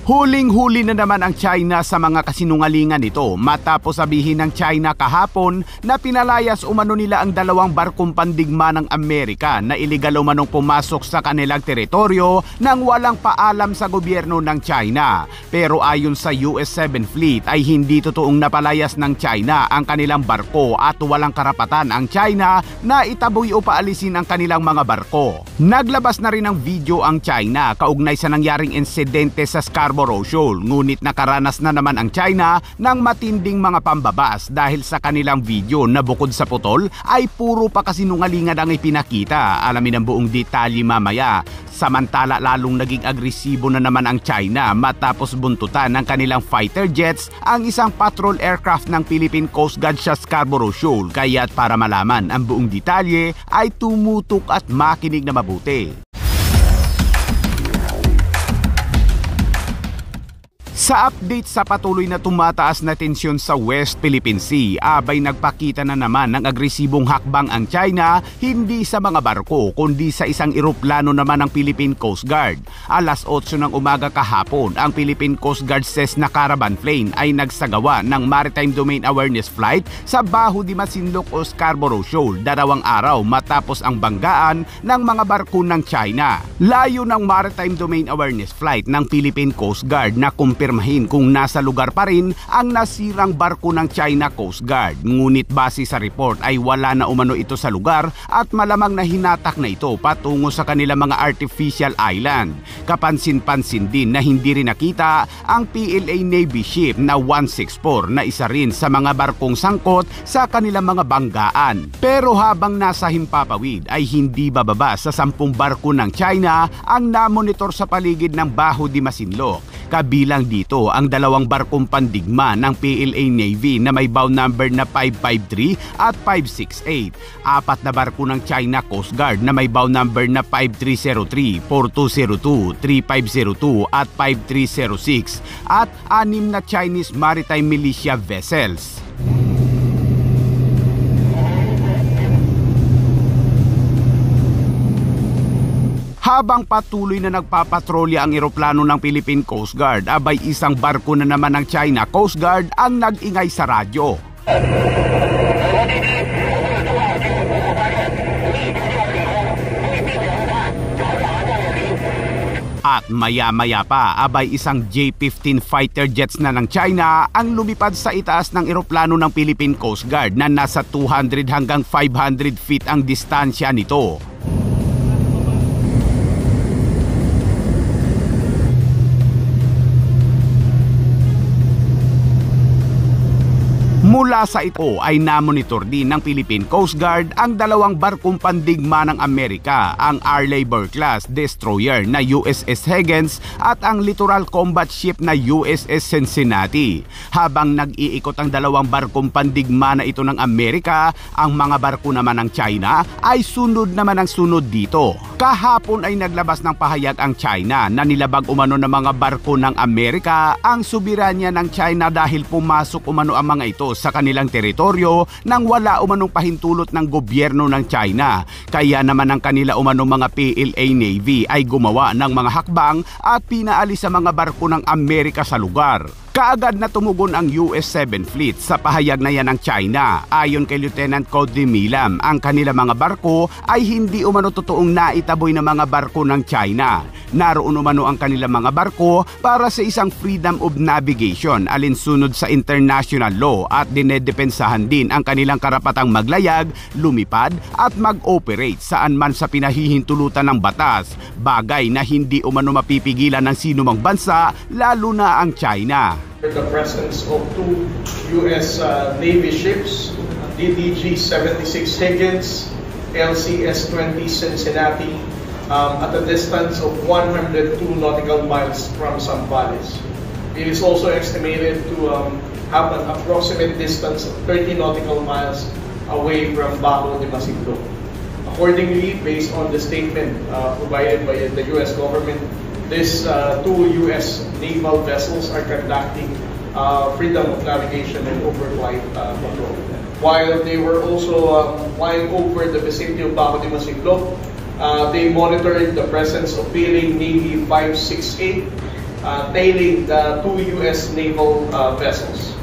Huling-huli na naman ang China sa mga kasinungalingan nito matapos sabihin ng China kahapon na pinalayas umano nila ang dalawang barkong pandigma ng Amerika na iligal umanong pumasok sa kanilang teritoryo nang walang paalam sa gobyerno ng China. Pero ayon sa US 7 Fleet ay hindi totoong napalayas ng China ang kanilang barko at walang karapatan ang China na itaboy o paalisin ang kanilang mga barko. Naglabas na rin ng video ang China kaugnay sa nangyaring insidente sa Scarborough Shoal, ngunit nakaranas na naman ang China ng matinding mga pambabas dahil sa kanilang video na bukod sa putol ay puro pa kasinungalingan ang ipinakita. Alamin ang buong detalye mamaya. Samantala lalong naging agresibo na naman ang China matapos buntutan ng kanilang fighter jets ang isang patrol aircraft ng Philippine Coast Guard sa Scarborough Shoal. Kaya't para malaman ang buong detalye ay tumutok at makinig na mabuti. Sa update sa patuloy na tumataas na tensyon sa West Philippine Sea, abay nagpakita na naman ng agresibong hakbang ang China, hindi sa mga barko kundi sa isang eroplano naman ng Philippine Coast Guard. Alas 8 ng umaga kahapon, ang Philippine Coast Guard Cessna Caravan plane ay nagsagawa ng Maritime Domain Awareness Flight sa Baho de Masinloc o Scarborough Shoal 2 araw matapos ang banggaan ng mga barko ng China. Layo ng Maritime Domain Awareness Flight ng Philippine Coast Guard na kumpirmahin kung nasa lugar pa rin ang nasirang barko ng China Coast Guard. Ngunit base sa report ay wala na umano ito sa lugar at malamang na hinatak na ito patungo sa kanilang mga artificial island. Kapansin-pansin din na hindi rin nakita ang PLA Navy ship na 164 na isa rin sa mga barkong sangkot sa kanilang mga banggaan. Pero habang nasa himpapawid ay hindi bababa sa 10 barko ng China ang namonitor sa paligid ng Baho de Masinloc. Kabilang dito ang dalawang barkong pandigma ng PLA Navy na may bow number na 553 at 568. 4 na barko ng China Coast Guard na may bow number na 5303, 4202, 3502 at 5306 at 6 na Chinese Maritime Militia vessels. Habang patuloy na nagpapatrolya ang eroplano ng Philippine Coast Guard, abay isang barko na naman ng China Coast Guard ang nag-ingay sa radyo. At maya-maya pa, abay isang J-15 fighter jets na ng China ang lumipad sa itaas ng eroplano ng Philippine Coast Guard na nasa 200 hanggang 500 feet ang distansya nito. Mula sa ito ay namonitor din ng Philippine Coast Guard ang dalawang barkong pandigma ng Amerika, ang Arleigh Burr-class destroyer na USS Higgins at ang littoral combat ship na USS Cincinnati. Habang nag-iikot ang dalawang barkong pandigma na ito ng Amerika, ang mga barko naman ng China ay sunod naman ang sunod dito. Kahapon ay naglabas ng pahayag ang China na nilabag umano ng mga barko ng Amerika ang soberanya ng China dahil pumasok umano ang mga ito sa kanilang teritoryo nang wala umanong pahintulot ng gobyerno ng China. Kaya naman ang kanila umanong mga PLA Navy ay gumawa ng mga hakbang at pinaalis sa mga barko ng Amerika sa lugar. Kaagad na tumugon ang US 7 Fleet sa pahayag na yan ng China. Ayon kay Lieutenant Cody Milam, ang kanilang mga barko ay hindi umano totoong naitaboy na mga barko ng China. Naroon umano ang kanilang mga barko para sa isang freedom of navigation alinsunod sa international law at dinedepensahan din ang kanilang karapatang maglayag, lumipad at mag-operate saan man sa pinahihintulutan ng batas, bagay na hindi umano mapipigilan ng sinumang bansa lalo na ang China. The presence of 2 U.S. Navy ships, DDG-76 Higgins, LCS-20 Cincinnati, at a distance of 102 nautical miles from Zambales. It is also estimated to have an approximate distance of 30 nautical miles away from Baho de Masinloc. Accordingly, based on the statement provided by the U.S. government, these 2 U.S. naval vessels are conducting freedom of navigation and overflight control. While they were also flying over the vicinity of Baho de Masinloc, they monitored the presence of PLA Navy 568 tailing the two U.S. naval vessels.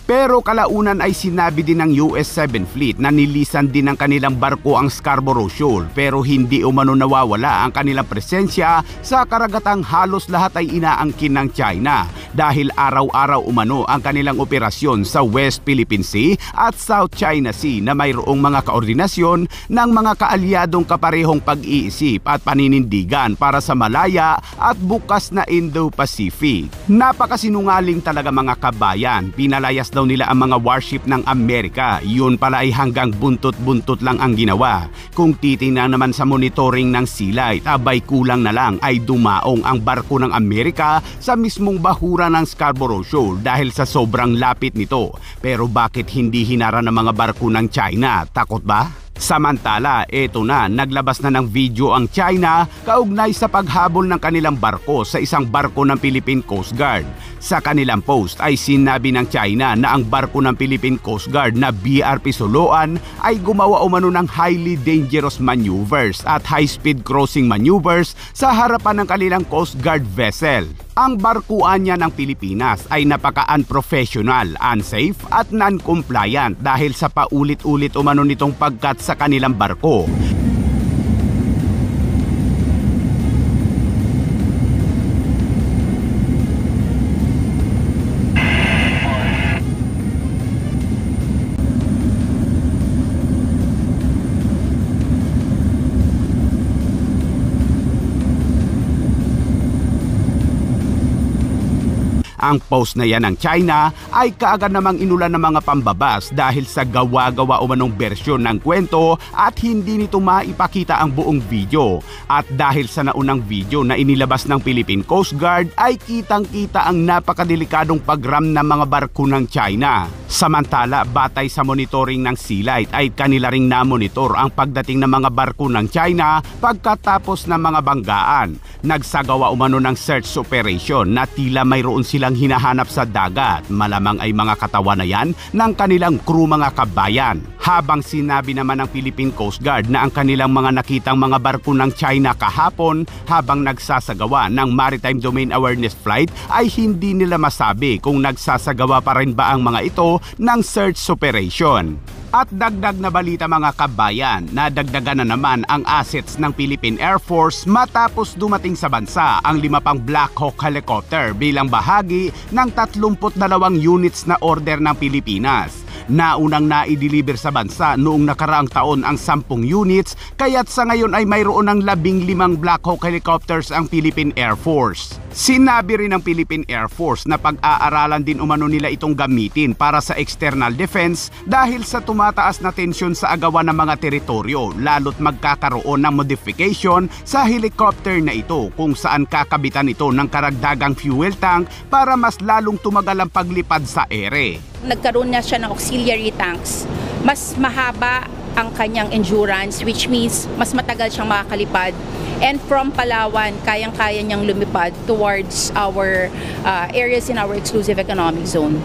Pero kalaunan ay sinabi din ng US 7 Fleet na nilisan din ng kanilang barko ang Scarborough Shoal pero hindi umano nawawala ang kanilang presensya sa karagatang halos lahat ay inaangkin ng China dahil araw-araw umano ang kanilang operasyon sa West Philippine Sea at South China Sea na mayroong mga koordinasyon ng mga kaalyadong kaparehong pag-iisip at paninindigan para sa malaya at bukas na Indo-Pacific. Napakasinungaling talaga mga kabayan, pinalayas daw nila ang mga warship ng Amerika. Yun pala ay hanggang buntot-buntot lang ang ginawa. Kung titingnan naman sa monitoring ng sea light, abay kulang na lang ay dumaong ang barko ng Amerika sa mismong bahura ng Scarborough Shoal dahil sa sobrang lapit nito. Pero bakit hindi hinara ng mga barko ng China? Takot ba? Samantala, eto na, naglabas na ng video ang China kaugnay sa paghabol ng kanilang barko sa isang barko ng Philippine Coast Guard. Sa kanilang post ay sinabi ng China na ang barko ng Philippine Coast Guard na BRP Soloan ay gumawa umano ng highly dangerous maneuvers at high-speed crossing maneuvers sa harapan ng kanilang Coast Guard vessel. Ang barkuan niya ng Pilipinas ay napaka-unprofessional, unsafe at non-compliant dahil sa paulit-ulit umano nitong pagkat sa kanilang barko. Ang post na yan ng China ay kaagad namang inulan ng mga pambabas dahil sa gawa-gawa umanong bersyon ng kwento at hindi nito maipakita ang buong video. At dahil sa naunang video na inilabas ng Philippine Coast Guard ay kitang-kita ang napakadelikadong pagram ng mga barko ng China. Samantala, batay sa monitoring ng sea light ay kanila ring namonitor ang pagdating ng mga barko ng China pagkatapos ng mga banggaan. Nagsagawa umano ng search operation na tila mayroon silang hinahanap sa dagat. Malamang ay mga katawan na yan ng kanilang crew mga kabayan. Habang sinabi naman ng Philippine Coast Guard na ang kanilang mga nakitang mga barko ng China kahapon habang nagsasagawa ng Maritime Domain Awareness Flight ay hindi nila masabi kung nagsasagawa pa rin ba ang mga ito ng search operation. At dagdag na balita mga kabayan, nadagdagan na naman ang assets ng Philippine Air Force matapos dumating sa bansa ang 5 pang Black Hawk helicopter bilang bahagi ng 32 units na order ng Pilipinas. Naunang na-deliver sa bansa noong nakaraang taon ang 10 units, kaya't sa ngayon ay mayroon ng 15 Black Hawk helicopters ang Philippine Air Force. Sinabi rin ng Philippine Air Force na pag-aaralan din umano nila itong gamitin para sa external defense dahil sa tumataas na tensyon sa agawan ng mga teritoryo, lalo't magkakaroon ng modification sa helicopter na ito kung saan kakabitan ito ng karagdagang fuel tank para mas lalong tumagal ang paglipad sa ere. Nagkaroon na siya ng auxiliary tanks. Mas mahaba ang kanyang endurance, which means mas matagal siyang makakalipad. And from Palawan, kayang-kaya niyang lumipad towards our areas in our exclusive economic zone.